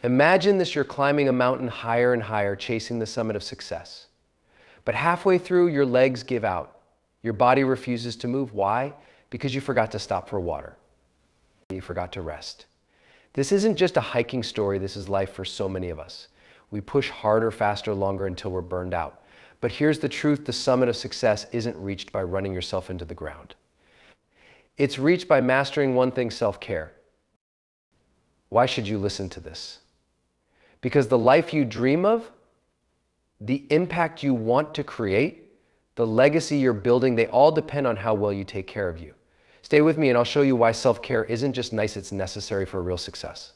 Imagine this: you're climbing a mountain higher and higher, chasing the summit of success. But halfway through, your legs give out. Your body refuses to move. Why? Because you forgot to stop for water. You forgot to rest. This isn't just a hiking story, this is life for so many of us. We push harder, faster, longer until we're burned out. But here's the truth: the summit of success isn't reached by running yourself into the ground. It's reached by mastering one thing: self-care. Why should you listen to this? Because the life you dream of, the impact you want to create, the legacy you're building, they all depend on how well you take care of you. Stay with me and I'll show you why self-care isn't just nice, it's necessary for real success.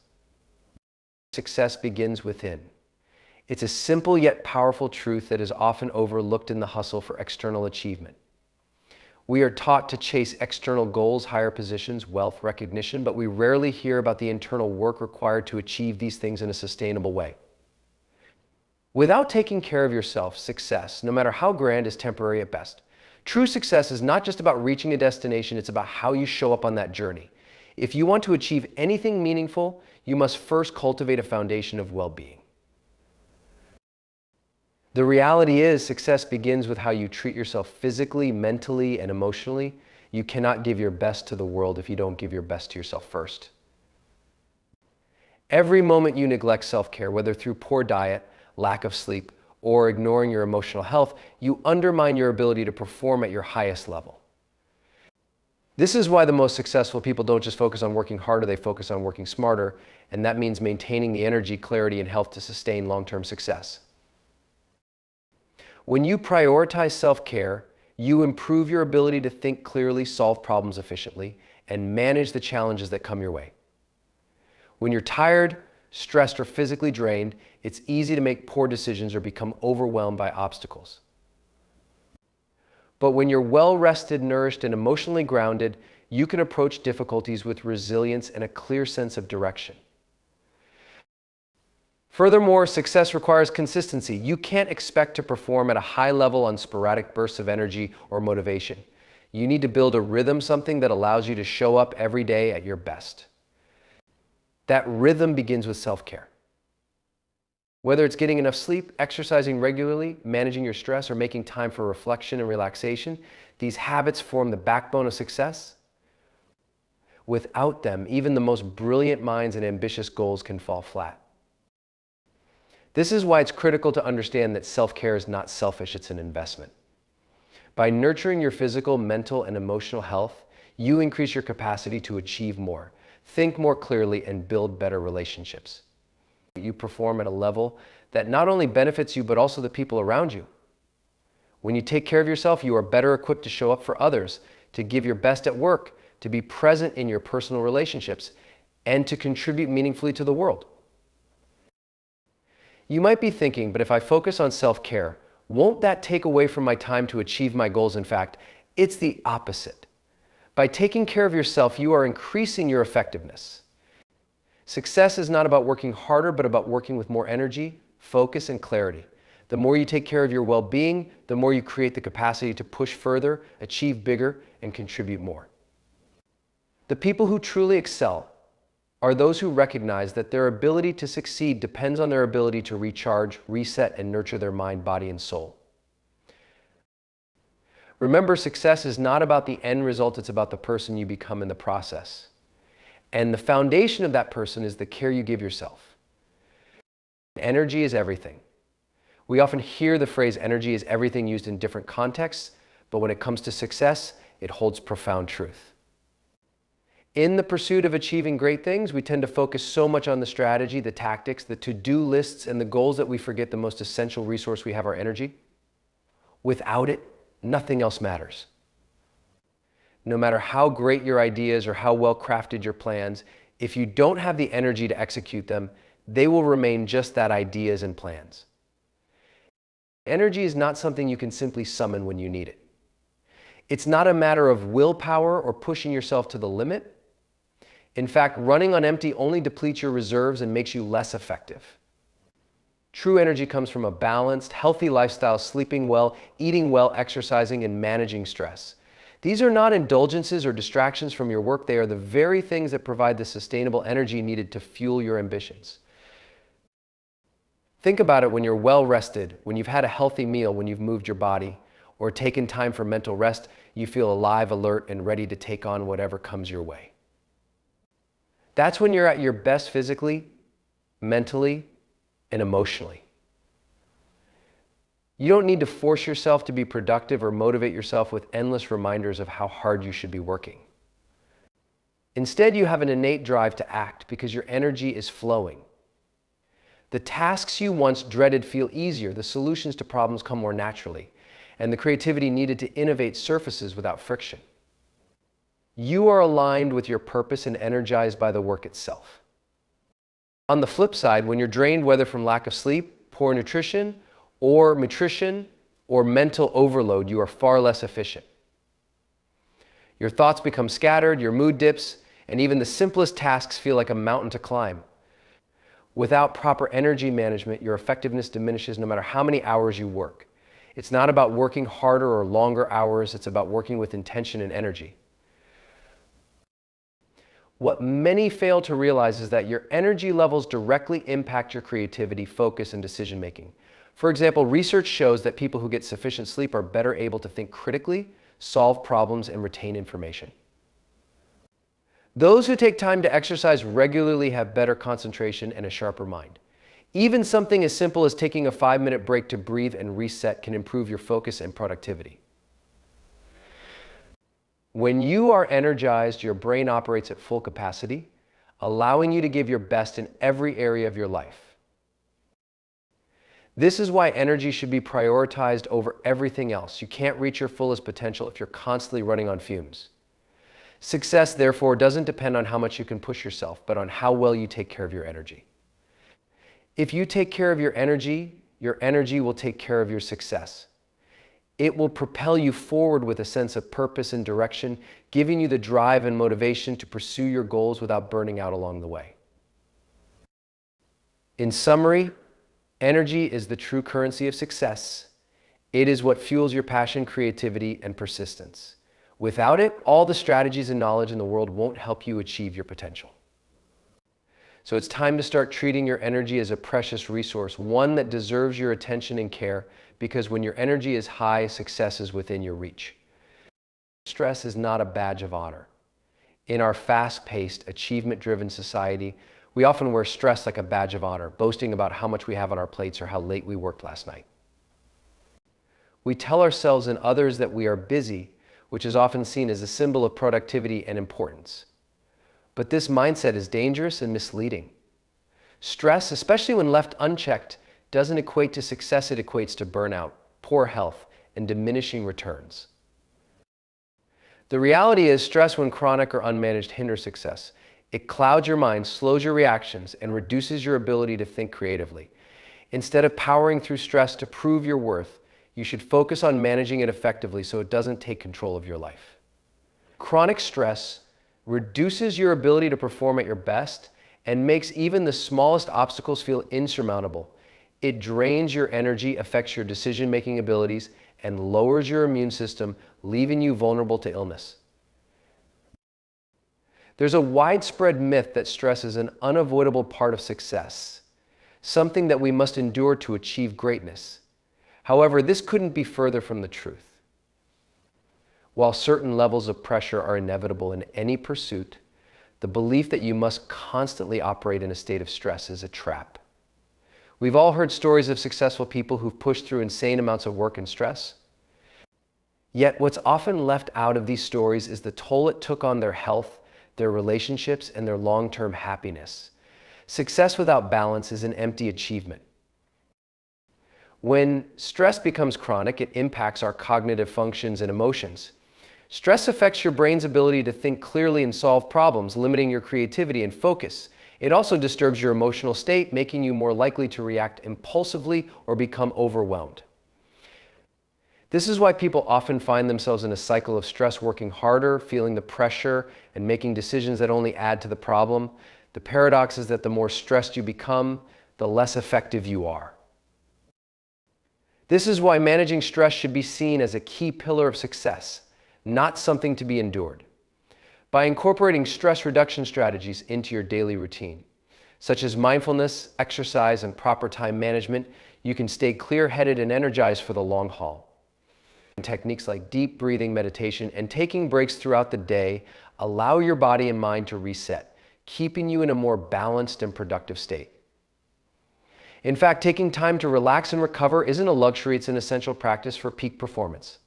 Success begins within. It's a simple yet powerful truth that is often overlooked in the hustle for external achievement. We are taught to chase external goals, higher positions, wealth, recognition, but we rarely hear about the internal work required to achieve these things in a sustainable way. Without taking care of yourself, success, no matter how grand, is temporary at best. True success is not just about reaching a destination, it's about how you show up on that journey. If you want to achieve anything meaningful, you must first cultivate a foundation of well-being. The reality is, success begins with how you treat yourself physically, mentally, and emotionally. You cannot give your best to the world if you don't give your best to yourself first. Every moment you neglect self-care, whether through poor diet, lack of sleep, or ignoring your emotional health, you undermine your ability to perform at your highest level. This is why the most successful people don't just focus on working harder, they focus on working smarter, and that means maintaining the energy, clarity, and health to sustain long-term success. When you prioritize self-care, you improve your ability to think clearly, solve problems efficiently, and manage the challenges that come your way. When you're tired, stressed, or physically drained, it's easy to make poor decisions or become overwhelmed by obstacles. But when you're well-rested, nourished, and emotionally grounded, you can approach difficulties with resilience and a clear sense of direction. Furthermore, success requires consistency. You can't expect to perform at a high level on sporadic bursts of energy or motivation. You need to build a rhythm, something that allows you to show up every day at your best. That rhythm begins with self-care. Whether it's getting enough sleep, exercising regularly, managing your stress, or making time for reflection and relaxation, these habits form the backbone of success. Without them, even the most brilliant minds and ambitious goals can fall flat. This is why it's critical to understand that self-care is not selfish, it's an investment. By nurturing your physical, mental, and emotional health, you increase your capacity to achieve more, think more clearly, and build better relationships. You perform at a level that not only benefits you, but also the people around you. When you take care of yourself, you are better equipped to show up for others, to give your best at work, to be present in your personal relationships, and to contribute meaningfully to the world. You might be thinking, but if I focus on self-care, won't that take away from my time to achieve my goals? In fact, it's the opposite. By taking care of yourself, you are increasing your effectiveness. Success is not about working harder, but about working with more energy, focus, and clarity. The more you take care of your well-being, the more you create the capacity to push further, achieve bigger, and contribute more. The people who truly excel are those who recognize that their ability to succeed depends on their ability to recharge, reset, and nurture their mind, body, and soul. Remember, success is not about the end result, it's about the person you become in the process. And the foundation of that person is the care you give yourself. Energy is everything. We often hear the phrase energy is everything used in different contexts, but when it comes to success, it holds profound truth. In the pursuit of achieving great things, we tend to focus so much on the strategy, the tactics, the to-do lists, and the goals that we forget the most essential resource we have, our energy. Without it, nothing else matters. No matter how great your ideas or how well crafted your plans, if you don't have the energy to execute them, they will remain just that, ideas and plans. Energy is not something you can simply summon when you need it. It's not a matter of willpower or pushing yourself to the limit. In fact, running on empty only depletes your reserves and makes you less effective. True energy comes from a balanced, healthy lifestyle, sleeping well, eating well, exercising, and managing stress. These are not indulgences or distractions from your work. They are the very things that provide the sustainable energy needed to fuel your ambitions. Think about it when you're well rested, when you've had a healthy meal, when you've moved your body, or taken time for mental rest, you feel alive, alert, and ready to take on whatever comes your way. That's when you're at your best physically, mentally, and emotionally. You don't need to force yourself to be productive or motivate yourself with endless reminders of how hard you should be working. Instead, you have an innate drive to act because your energy is flowing. The tasks you once dreaded feel easier, the solutions to problems come more naturally, and the creativity needed to innovate surfaces without friction. You are aligned with your purpose and energized by the work itself. On the flip side, when you're drained, whether from lack of sleep, poor nutrition, or mental overload, you are far less efficient. Your thoughts become scattered, your mood dips, and even the simplest tasks feel like a mountain to climb. Without proper energy management, your effectiveness diminishes no matter how many hours you work. It's not about working harder or longer hours, it's about working with intention and energy. What many fail to realize is that your energy levels directly impact your creativity, focus, and decision making. For example, research shows that people who get sufficient sleep are better able to think critically, solve problems, and retain information. Those who take time to exercise regularly have better concentration and a sharper mind. Even something as simple as taking a 5-minute break to breathe and reset can improve your focus and productivity. When you are energized, your brain operates at full capacity, allowing you to give your best in every area of your life. This is why energy should be prioritized over everything else. You can't reach your fullest potential if you're constantly running on fumes. Success, therefore, doesn't depend on how much you can push yourself, but on how well you take care of your energy. If you take care of your energy will take care of your success. It will propel you forward with a sense of purpose and direction, giving you the drive and motivation to pursue your goals without burning out along the way. In summary, energy is the true currency of success. It is what fuels your passion, creativity, and persistence. Without it, all the strategies and knowledge in the world won't help you achieve your potential. So it's time to start treating your energy as a precious resource, one that deserves your attention and care, because when your energy is high, success is within your reach. Stress is not a badge of honor. In our fast-paced, achievement-driven society, we often wear stress like a badge of honor, boasting about how much we have on our plates or how late we worked last night. We tell ourselves and others that we are busy, which is often seen as a symbol of productivity and importance. But this mindset is dangerous and misleading. Stress, especially when left unchecked, doesn't equate to success, it equates to burnout, poor health, and diminishing returns. The reality is, stress when chronic or unmanaged hinders success. It clouds your mind, slows your reactions, and reduces your ability to think creatively. Instead of powering through stress to prove your worth, you should focus on managing it effectively so it doesn't take control of your life. Chronic stress reduces your ability to perform at your best and makes even the smallest obstacles feel insurmountable. It drains your energy, affects your decision-making abilities, and lowers your immune system, leaving you vulnerable to illness. There's a widespread myth that stress is an unavoidable part of success, something that we must endure to achieve greatness. However, this couldn't be further from the truth. While certain levels of pressure are inevitable in any pursuit, the belief that you must constantly operate in a state of stress is a trap. We've all heard stories of successful people who've pushed through insane amounts of work and stress. Yet what's often left out of these stories is the toll it took on their health, their relationships, and their long-term happiness. Success without balance is an empty achievement. When stress becomes chronic, it impacts our cognitive functions and emotions. Stress affects your brain's ability to think clearly and solve problems, limiting your creativity and focus. It also disturbs your emotional state, making you more likely to react impulsively or become overwhelmed. This is why people often find themselves in a cycle of stress, working harder, feeling the pressure, and making decisions that only add to the problem. The paradox is that the more stressed you become, the less effective you are. This is why managing stress should be seen as a key pillar of success, not something to be endured. By incorporating stress reduction strategies into your daily routine, such as mindfulness, exercise, and proper time management, you can stay clear-headed and energized for the long haul. Techniques like deep breathing meditation and taking breaks throughout the day allow your body and mind to reset, keeping you in a more balanced and productive state. In fact, taking time to relax and recover isn't a luxury, it's an essential practice for peak performance.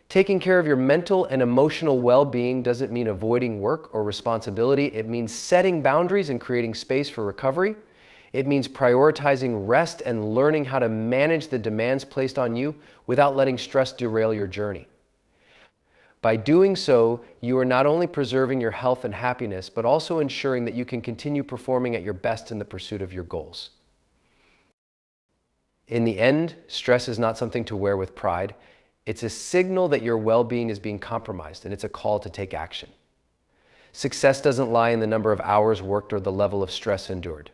Taking care of your mental and emotional well-being doesn't mean avoiding work or responsibility. It means setting boundaries and creating space for recovery. It means prioritizing rest and learning how to manage the demands placed on you without letting stress derail your journey. By doing so, you are not only preserving your health and happiness, but also ensuring that you can continue performing at your best in the pursuit of your goals. In the end, stress is not something to wear with pride. It's a signal that your well-being is being compromised, and it's a call to take action. Success doesn't lie in the number of hours worked or the level of stress endured.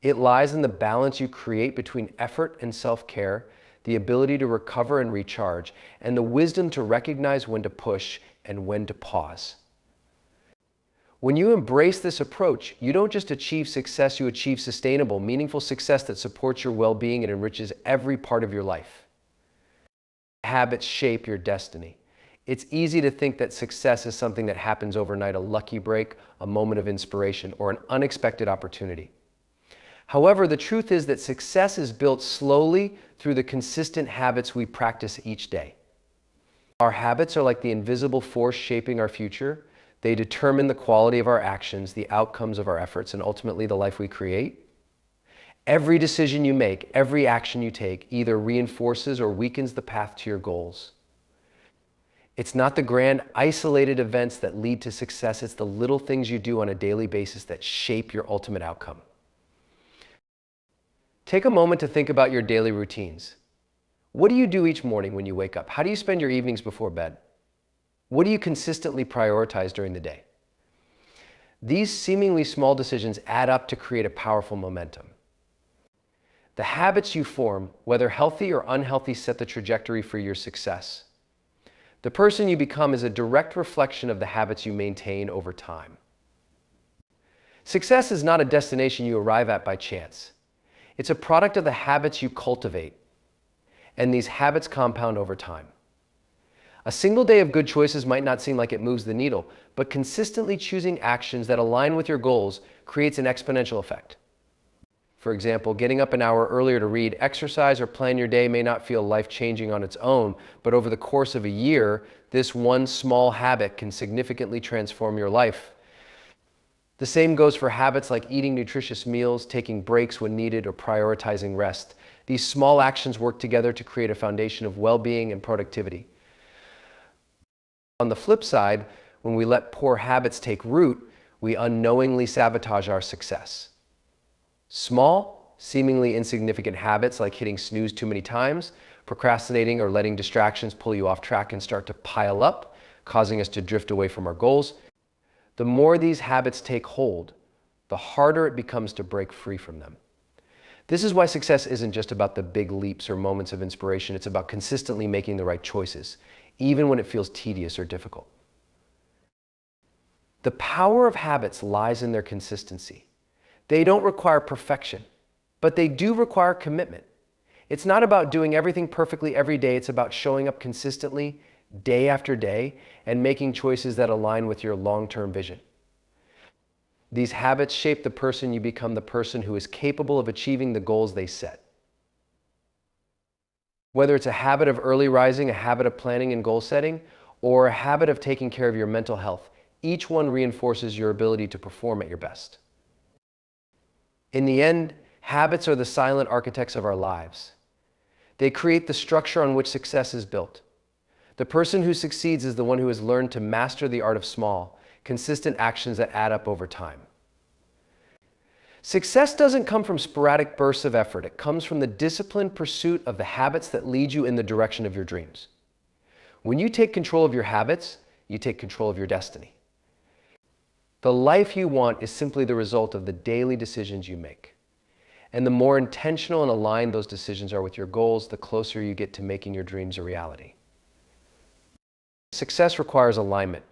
It lies in the balance you create between effort and self-care, the ability to recover and recharge, and the wisdom to recognize when to push and when to pause. When you embrace this approach, you don't just achieve success, you achieve sustainable, meaningful success that supports your well-being and enriches every part of your life. Habits shape your destiny. It's easy to think that success is something that happens overnight, a lucky break, a moment of inspiration, or an unexpected opportunity. However, the truth is that success is built slowly through the consistent habits we practice each day. Our habits are like the invisible force shaping our future. They determine the quality of our actions, the outcomes of our efforts, and ultimately the life we create. Every decision you make, every action you take, either reinforces or weakens the path to your goals. It's not the grand, isolated events that lead to success, it's the little things you do on a daily basis that shape your ultimate outcome. Take a moment to think about your daily routines. What do you do each morning when you wake up? How do you spend your evenings before bed? What do you consistently prioritize during the day? These seemingly small decisions add up to create a powerful momentum. The habits you form, whether healthy or unhealthy, set the trajectory for your success. The person you become is a direct reflection of the habits you maintain over time. Success is not a destination you arrive at by chance. It's a product of the habits you cultivate, and these habits compound over time. A single day of good choices might not seem like it moves the needle, but consistently choosing actions that align with your goals creates an exponential effect. For example, getting up an hour earlier to read, exercise, or plan your day may not feel life-changing on its own, but over the course of a year, this one small habit can significantly transform your life. The same goes for habits like eating nutritious meals, taking breaks when needed, or prioritizing rest. These small actions work together to create a foundation of well-being and productivity. On the flip side, when we let poor habits take root, we unknowingly sabotage our success. Small, seemingly insignificant habits like hitting snooze too many times, procrastinating, or letting distractions pull you off track can start to pile up, causing us to drift away from our goals. The more these habits take hold, the harder it becomes to break free from them. This is why success isn't just about the big leaps or moments of inspiration. It's about consistently making the right choices, even when it feels tedious or difficult. The power of habits lies in their consistency. They don't require perfection, but they do require commitment. It's not about doing everything perfectly every day. It's about showing up consistently, day after day, and making choices that align with your long-term vision. These habits shape the person you become, the person who is capable of achieving the goals they set. Whether it's a habit of early rising, a habit of planning and goal setting, or a habit of taking care of your mental health, each one reinforces your ability to perform at your best. In the end, habits are the silent architects of our lives. They create the structure on which success is built. The person who succeeds is the one who has learned to master the art of small, consistent actions that add up over time. Success doesn't come from sporadic bursts of effort. It comes from the disciplined pursuit of the habits that lead you in the direction of your dreams. When you take control of your habits, you take control of your destiny. The life you want is simply the result of the daily decisions you make. And the more intentional and aligned those decisions are with your goals, the closer you get to making your dreams a reality. Success requires alignment.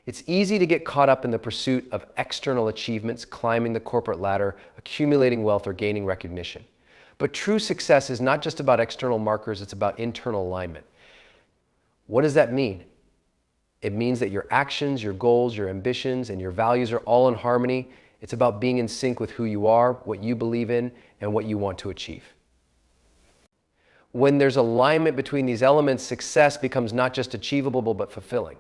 It's easy to get caught up in the pursuit of external achievements, climbing the corporate ladder, accumulating wealth, or gaining recognition. But true success is not just about external markers, it's about internal alignment. What does that mean? It means that your actions, your goals, your ambitions, and your values are all in harmony. It's about being in sync with who you are, what you believe in, and what you want to achieve. When there's alignment between these elements, success becomes not just achievable, but fulfilling.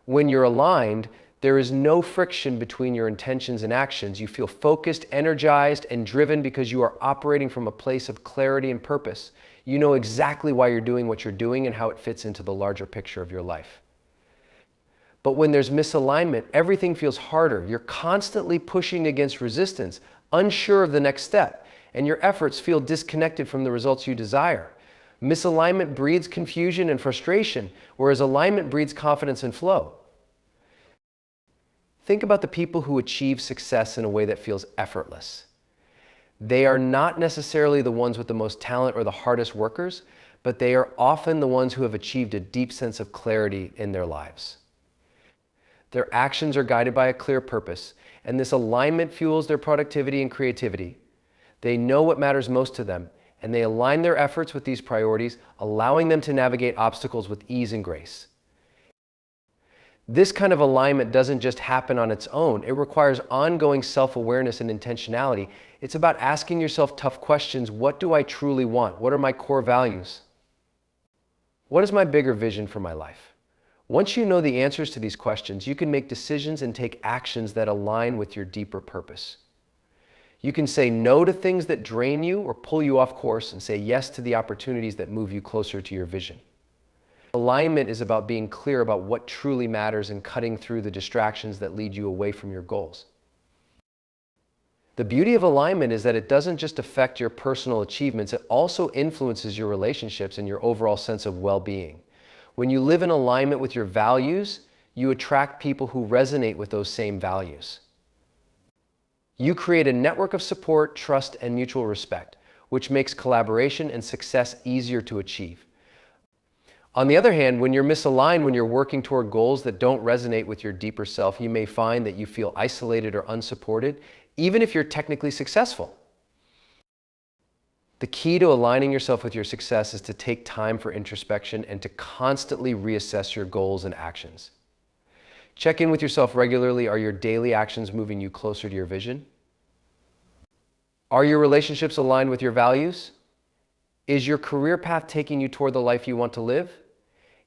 When you're aligned, there is no friction between your intentions and actions. You feel focused, energized, and driven because you are operating from a place of clarity and purpose. You know exactly why you're doing what you're doing and how it fits into the larger picture of your life. But when there's misalignment, everything feels harder. You're constantly pushing against resistance, unsure of the next step, and your efforts feel disconnected from the results you desire. Misalignment breeds confusion and frustration, whereas alignment breeds confidence and flow. Think about the people who achieve success in a way that feels effortless. They are not necessarily the ones with the most talent or the hardest workers, but they are often the ones who have achieved a deep sense of clarity in their lives. Their actions are guided by a clear purpose, and this alignment fuels their productivity and creativity. They know what matters most to them, and they align their efforts with these priorities, allowing them to navigate obstacles with ease and grace. This kind of alignment doesn't just happen on its own. It requires ongoing self-awareness and intentionality. It's about asking yourself tough questions. What do I truly want? What are my core values? What is my bigger vision for my life? Once you know the answers to these questions, you can make decisions and take actions that align with your deeper purpose. You can say no to things that drain you or pull you off course and say yes to the opportunities that move you closer to your vision. Alignment is about being clear about what truly matters and cutting through the distractions that lead you away from your goals. The beauty of alignment is that it doesn't just affect your personal achievements, it also influences your relationships and your overall sense of well-being. When you live in alignment with your values, you attract people who resonate with those same values. You create a network of support, trust, and mutual respect, which makes collaboration and success easier to achieve. On the other hand, when you're misaligned, when you're working toward goals that don't resonate with your deeper self, you may find that you feel isolated or unsupported, even if you're technically successful. The key to aligning yourself with your success is to take time for introspection and to constantly reassess your goals and actions. Check in with yourself regularly. Are your daily actions moving you closer to your vision? Are your relationships aligned with your values? Is your career path taking you toward the life you want to live?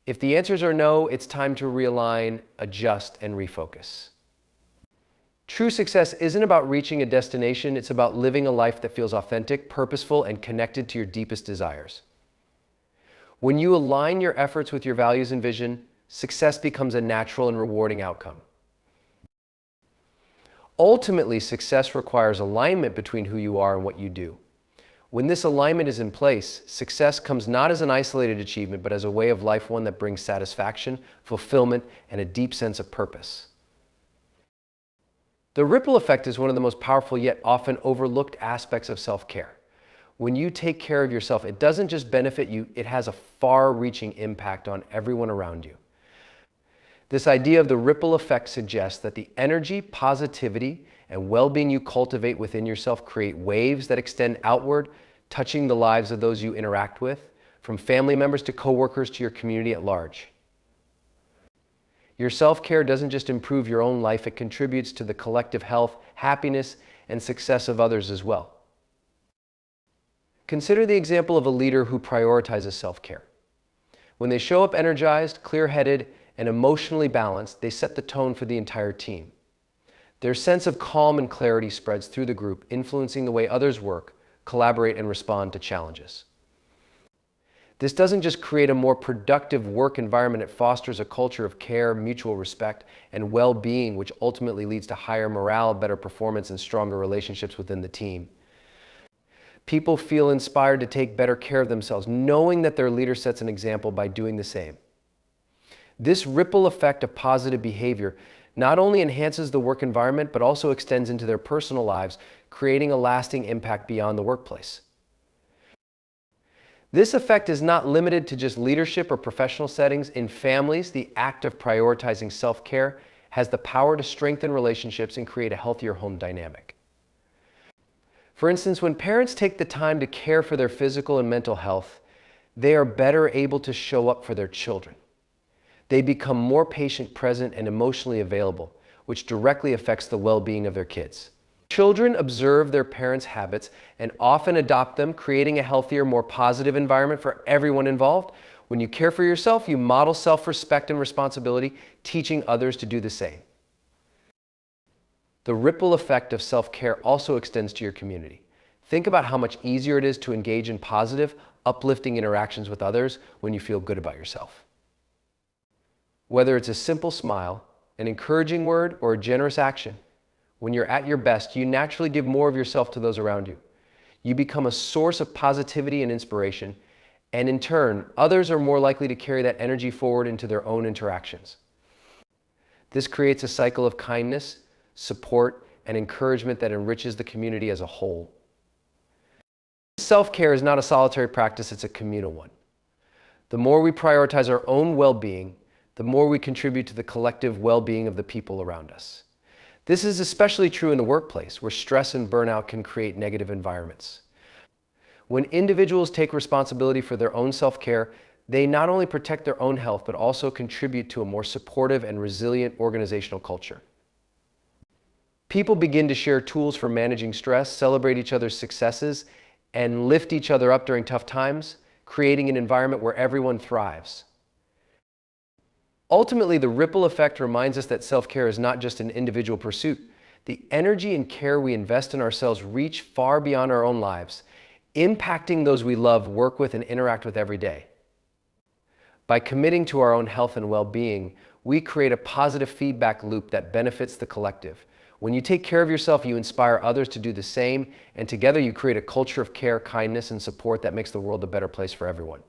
If the answers are no, it's time to realign, adjust, and refocus. True success isn't about reaching a destination, it's about living a life that feels authentic, purposeful, and connected to your deepest desires. When you align your efforts with your values and vision, success becomes a natural and rewarding outcome. Ultimately, success requires alignment between who you are and what you do. When this alignment is in place, success comes not as an isolated achievement, but as a way of life, one that brings satisfaction, fulfillment, and a deep sense of purpose. The ripple effect is one of the most powerful yet often overlooked aspects of self-care. When you take care of yourself, it doesn't just benefit you, it has a far-reaching impact on everyone around you. This idea of the ripple effect suggests that the energy, positivity, and well-being you cultivate within yourself create waves that extend outward, touching the lives of those you interact with, from family members to coworkers to your community at large. Your self-care doesn't just improve your own life, it contributes to the collective health, happiness, and success of others as well. Consider the example of a leader who prioritizes self-care. When they show up energized, clear-headed, and emotionally balanced, they set the tone for the entire team. Their sense of calm and clarity spreads through the group, influencing the way others work, collaborate, and respond to challenges. This doesn't just create a more productive work environment, it fosters a culture of care, mutual respect, and well-being, which ultimately leads to higher morale, better performance, and stronger relationships within the team. People feel inspired to take better care of themselves, knowing that their leader sets an example by doing the same. This ripple effect of positive behavior not only enhances the work environment, but also extends into their personal lives, creating a lasting impact beyond the workplace. This effect is not limited to just leadership or professional settings. In families, the act of prioritizing self-care has the power to strengthen relationships and create a healthier home dynamic. For instance, when parents take the time to care for their physical and mental health, they are better able to show up for their children. They become more patient, present, and emotionally available, which directly affects the well-being of their kids. Children observe their parents' habits and often adopt them, creating a healthier, more positive environment for everyone involved. When you care for yourself, you model self-respect and responsibility, teaching others to do the same. The ripple effect of self-care also extends to your community. Think about how much easier it is to engage in positive, uplifting interactions with others when you feel good about yourself. Whether it's a simple smile, an encouraging word, or a generous action, when you're at your best, you naturally give more of yourself to those around you. You become a source of positivity and inspiration, and in turn, others are more likely to carry that energy forward into their own interactions. This creates a cycle of kindness, support, and encouragement that enriches the community as a whole. Self-care is not a solitary practice, it's a communal one. The more we prioritize our own well-being, the more we contribute to the collective well-being of the people around us. This is especially true in the workplace, where stress and burnout can create negative environments. When individuals take responsibility for their own self-care, they not only protect their own health, but also contribute to a more supportive and resilient organizational culture. People begin to share tools for managing stress, celebrate each other's successes, and lift each other up during tough times, creating an environment where everyone thrives. Ultimately, the ripple effect reminds us that self-care is not just an individual pursuit. The energy and care we invest in ourselves reach far beyond our own lives, impacting those we love, work with, and interact with every day. By committing to our own health and well-being, we create a positive feedback loop that benefits the collective. When you take care of yourself, you inspire others to do the same, and together you create a culture of care, kindness, and support that makes the world a better place for everyone.